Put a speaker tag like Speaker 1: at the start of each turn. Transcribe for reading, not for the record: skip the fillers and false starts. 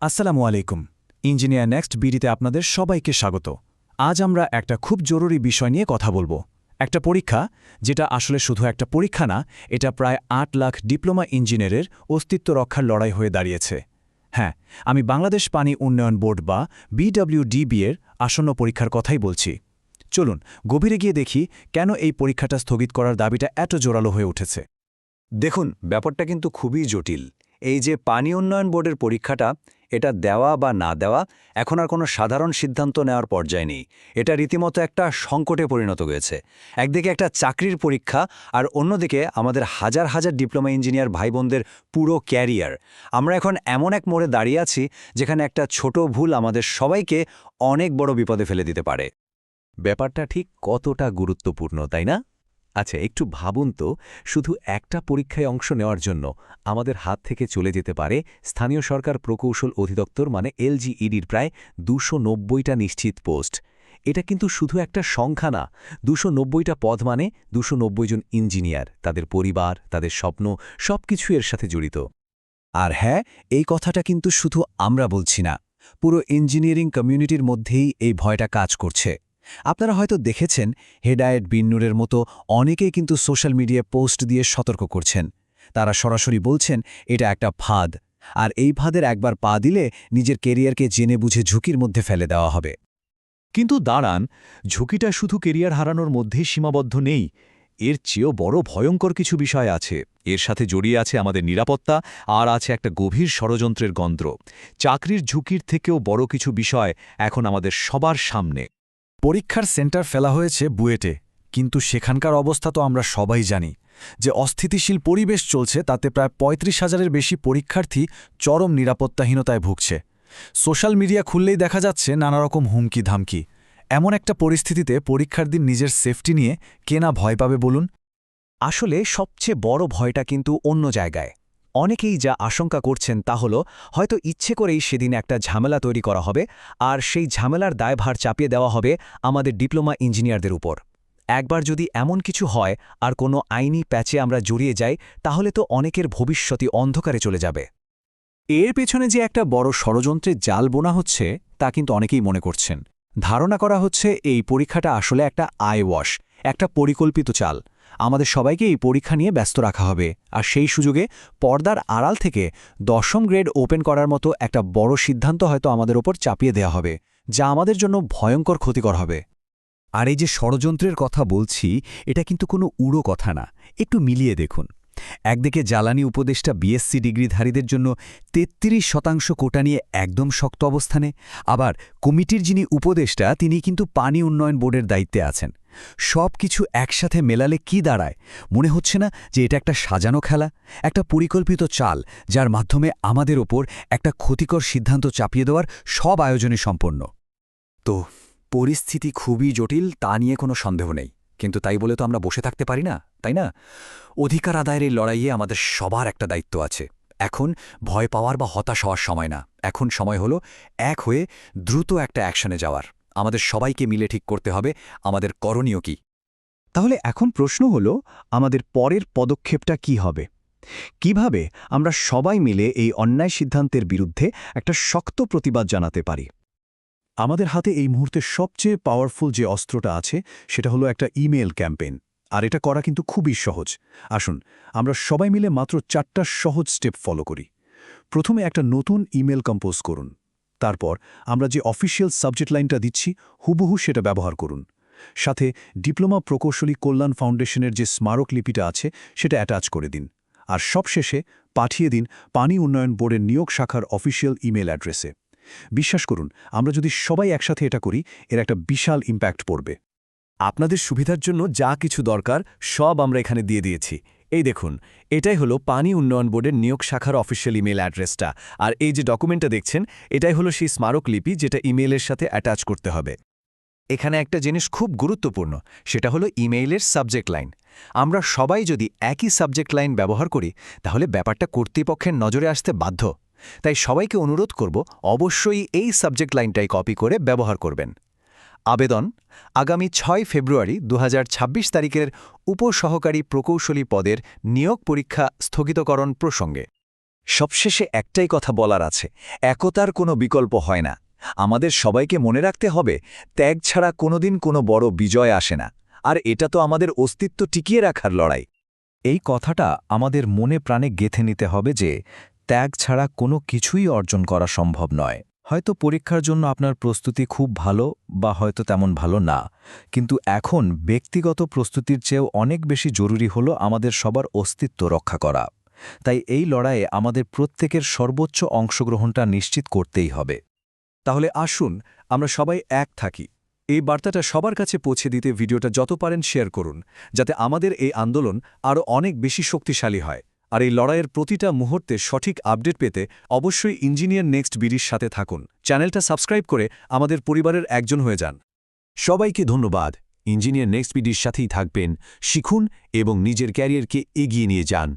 Speaker 1: আসসালামু আলাইকুম। Engineer next বিডিতে আপনাদের সবাইকে স্বাগত। আজ আমরা একটা খুব জরুরি বিষয় নিয়ে কথা বলবো। একটা পরীক্ষা, যেটা আসলে শুধু একটা পরীক্ষা না, এটা প্রায় ৮ লাখ ডিপ্লোমা ইঞ্জিনিয়ারের অস্তিত্ব রক্ষার লড়াই হয়ে দাঁড়িয়েছে। হ্যাঁ, আমি বাংলাদেশ পানি উন্নয়ন বোর্ড বা BWDB এর আসন্ন পরীক্ষার কথাই বলছি। চলুন গভীরে গিয়ে দেখি কেন এই পরীক্ষাটা স্থগিত করার দাবিটা এত জোরালো হয়ে উঠেছে।
Speaker 2: দেখুন, ব্যাপারটা কিন্তু খুবই জটিল। এই যে পানি উন্নয়ন বোর্ডের পরীক্ষাটা, এটা দেওয়া বা না দেওয়া এখন আর কোনো সাধারণ সিদ্ধান্ত নেওয়ার পর্যায়ে নেই। এটা রীতিমতো একটা সংকটে পরিণত হয়েছে। একদিকে একটা চাকরির পরীক্ষা, আর অন্যদিকে আমাদের হাজার হাজার ডিপ্লোমা ইঞ্জিনিয়ার ভাই বোনদের পুরো ক্যারিয়ার। আমরা এখন এমন এক মোড়ে দাঁড়িয়ে আছি যেখানে একটা ছোট ভুল আমাদের সবাইকে অনেক বড় বিপদে ফেলে দিতে পারে।
Speaker 3: ব্যাপারটা ঠিক কতটা গুরুত্বপূর্ণ, তাই না? আচ্ছা, একটু ভাবুন তো, শুধু একটা পরীক্ষায় অংশ নেওয়ার জন্য আমাদের হাত থেকে চলে যেতে পারে স্থানীয় সরকার প্রকৌশল অধিদপ্তর মানে LGEDর প্রায় ২৯০টা নিশ্চিত পোস্ট। এটা কিন্তু শুধু একটা সংখ্যা না, ২৯০টা পদ মানে ২৯০ জন ইঞ্জিনিয়ার, তাদের পরিবার, তাদের স্বপ্ন, সবকিছু এর সাথে জড়িত।
Speaker 1: আর হ্যাঁ, এই কথাটা কিন্তু শুধু আমরা বলছি না, পুরো ইঞ্জিনিয়ারিং কমিউনিটির মধ্যেই এই ভয়টা কাজ করছে। আপনারা হয়তো দেখেছেন, হেডায়েত বিন্নুরের মতো অনেকেই কিন্তু সোশ্যাল মিডিয়ায় পোস্ট দিয়ে সতর্ক করছেন। তারা সরাসরি বলছেন এটা একটা ফাঁদ, আর এই ফাঁদের একবার পা দিলে নিজের কেরিয়ারকে জেনে বুঝে ঝুঁকির মধ্যে ফেলে দেওয়া হবে।
Speaker 3: কিন্তু দাঁড়ান, ঝুঁকিটা শুধু কেরিয়ার হারানোর মধ্যেই সীমাবদ্ধ নেই। এর চেয়েও বড় ভয়ঙ্কর কিছু বিষয় আছে। এর সাথে জড়িয়ে আছে আমাদের নিরাপত্তা, আর আছে একটা গভীর ষড়যন্ত্রের গন্ধ্র। চাকরির ঝুঁকির থেকেও বড় কিছু বিষয় এখন আমাদের সবার সামনে।
Speaker 1: পরীক্ষার সেন্টার ফেলা হয়েছে বুয়েটে, কিন্তু সেখানকার অবস্থা তো আমরা সবাই জানি। যে অস্থিতিশীল পরিবেশ চলছে, তাতে প্রায় ৩৫,০০০-এর বেশি পরীক্ষার্থী চরম নিরাপত্তাহীনতায় ভুগছে। সোশ্যাল মিডিয়া খুললেই দেখা যাচ্ছে নানারকম হুমকি ধামকি। এমন একটা পরিস্থিতিতে পরীক্ষার দিন নিজের সেফটি নিয়ে কে না ভয় পাবে বলুন? আসলে সবচেয়ে বড় ভয়টা কিন্তু অন্য জায়গায়। অনেকেই যা আশঙ্কা করছেন তা হলো, হয়তো ইচ্ছে করেই সেদিন একটা ঝামেলা তৈরি করা হবে, আর সেই ঝামেলার দায়ভার চাপিয়ে দেওয়া হবে আমাদের ডিপ্লোমা ইঞ্জিনিয়ারদের উপর। একবার যদি এমন কিছু হয় আর কোনো আইনি প্যাচে আমরা জড়িয়ে যাই, তাহলে তো অনেকের ভবিষ্যৎই অন্ধকারে চলে যাবে। এর পেছনে যে একটা বড় ষড়যন্ত্রের জাল বোনা হচ্ছে, তা কিন্তু অনেকেই মনে করছেন। ধারণা করা হচ্ছে এই পরীক্ষাটা আসলে একটা আইওয়াশ, একটা পরিকল্পিত চাল। আমাদের সবাইকে এই পরীক্ষা নিয়ে ব্যস্ত রাখা হবে, আর সেই সুযোগে পর্দার আড়াল থেকে ১০ম গ্রেড ওপেন করার মতো একটা বড় সিদ্ধান্ত হয়তো আমাদের ওপর চাপিয়ে দেওয়া হবে, যা আমাদের জন্য ভয়ঙ্কর ক্ষতিকর হবে।
Speaker 4: আর এই যে ষড়যন্ত্রের কথা বলছি, এটা কিন্তু কোনো উড়ো কথা না। একটু মিলিয়ে দেখুন। একদিকে জ্বালানি উপদেষ্টা বিএসসি ডিগ্রিধারীদের জন্য ৩৩% কোটা নিয়ে একদম শক্ত অবস্থানে, আবার কমিটির যিনি উপদেষ্টা তিনি কিন্তু পানি উন্নয়ন বোর্ডের দায়িত্বে আছেন। সব কিছু একসাথে মেলালে কি দাঁড়ায়? মনে হচ্ছে না যে এটা একটা সাজানো খেলা, একটা পরিকল্পিত চাল, যার মাধ্যমে আমাদের ওপর একটা ক্ষতিকর সিদ্ধান্ত চাপিয়ে দেওয়ার সব আয়োজনে সম্পন্ন?
Speaker 2: তো পরিস্থিতি খুবই জটিল, তা নিয়ে কোনো সন্দেহ নেই। কিন্তু তাই বলে তো আমরা বসে থাকতে পারি না, তাই না? অধিকার আদায়ের এই লড়াইয়ে আমাদের সবার একটা দায়িত্ব আছে। এখন ভয় পাওয়ার বা হতাশ হওয়ার সময় না, এখন সময় হলো এক হয়ে দ্রুত একটা অ্যাকশনে যাওয়ার। আমাদের সবাইকে মিলে ঠিক করতে হবে আমাদের করণীয় কি।
Speaker 4: তাহলে এখন প্রশ্ন হলো, আমাদের পরের পদক্ষেপটা কি হবে? কিভাবে আমরা সবাই মিলে এই অন্যায় সিদ্ধান্তের বিরুদ্ধে একটা শক্ত প্রতিবাদ জানাতে পারি?
Speaker 1: আমাদের হাতে এই মুহূর্তে সবচেয়ে পাওয়ারফুল যে অস্ত্রটা আছে, সেটা হলো একটা ইমেল ক্যাম্পেইন। আর এটা করা কিন্তু খুবই সহজ। আসুন আমরা সবাই মিলে মাত্র 4টা সহজ স্টেপ ফলো করি। প্রথমে একটা নতুন ইমেল কম্পোজ করুন। তারপর আমরা যে অফিসিয়াল সাবজেক্ট লাইনটা দিচ্ছি, হুবহু সেটা ব্যবহার করুন। সাথে ডিপ্লোমা প্রকৌশলী কল্যাণ ফাউন্ডেশনের যে স্মারকলিপিটা আছে, সেটা অ্যাটাচ করে দিন। আর সবশেষে পাঠিয়ে দিন পানি উন্নয়ন বোর্ডের নিয়োগ শাখার অফিসিয়াল ইমেল অ্যাড্রেসে। বিশ্বাস করুন, আমরা যদি সবাই একসাথে এটা করি, এর একটা বিশাল ইম্প্যাক্ট পড়বে।
Speaker 3: আপনাদের সুবিধার জন্য যা কিছু দরকার সব আমরা এখানে দিয়ে দিয়েছি। এই দেখুন, এটাই হলো পানি উন্নয়ন বোর্ডের নিয়োগ শাখার অফিসিয়াল ইমেল অ্যাড্রেসটা, আর এই যে ডকুমেন্টটা দেখছেন, এটাই হলো সেই স্মারকলিপি যেটা ইমেইলের সাথে অ্যাটাচ করতে হবে। এখানে একটা জিনিস খুব গুরুত্বপূর্ণ, সেটা হলো ইমেইলের সাবজেক্ট লাইন। আমরা সবাই যদি একই সাবজেক্ট লাইন ব্যবহার করি, তাহলে ব্যাপারটা কর্তৃপক্ষের নজরে আসতে বাধ্য। তাই সবাইকে অনুরোধ করব, অবশ্যই এই সাবজেক্ট লাইনটাই কপি করে ব্যবহার করবেন। আবেদন আগামী ৬ ফেব্রুয়ারি ২০২৬ তারিখের উপসহকারী প্রকৌশলী পদের নিয়োগ পরীক্ষা স্থগিতকরণ প্রসঙ্গে।
Speaker 2: সবশেষে একটাই কথা বলার আছে, একতার কোনো বিকল্প হয় না। আমাদের সবাইকে মনে রাখতে হবে, ত্যাগ ছাড়া কোনোদিন কোনো বড় বিজয় আসে না। আর এটা তো আমাদের অস্তিত্ব টিকিয়ে রাখার লড়াই।
Speaker 1: এই কথাটা আমাদের মনে প্রাণে গেঁথে নিতে হবে যে ত্যাগ ছাড়া কোনো কিছুই অর্জন করা সম্ভব নয়। হয়তো পরীক্ষার জন্য আপনার প্রস্তুতি খুব ভালো বা হয়তো তেমন ভালো না, কিন্তু এখন ব্যক্তিগত প্রস্তুতির চেয়েও অনেক বেশি জরুরি হলো আমাদের সবার অস্তিত্ব রক্ষা করা। তাই এই লড়াইয়ে আমাদের প্রত্যেকের সর্বোচ্চ অংশগ্রহণটা নিশ্চিত করতেই হবে।
Speaker 3: তাহলে আসুন আমরা সবাই এক থাকি। এই বার্তাটা সবার কাছে পৌঁছে দিতে ভিডিওটা যত পারেন শেয়ার করুন, যাতে আমাদের এই আন্দোলন আরও অনেক বেশি শক্তিশালী হয়। আর এই লড়াইয়ের প্রতিটা মুহূর্তে সঠিক আপডেট পেতে অবশ্যই ইঞ্জিনিয়ার নেক্সট বিডির সাথে থাকুন। চ্যানেলটা সাবস্ক্রাইব করে আমাদের পরিবারের একজন হয়ে যান।
Speaker 5: সবাইকে ধন্যবাদ। ইঞ্জিনিয়ার নেক্সট বিডির সাথেই থাকবেন, শিখুন এবং নিজের ক্যারিয়ারকে এগিয়ে নিয়ে যান।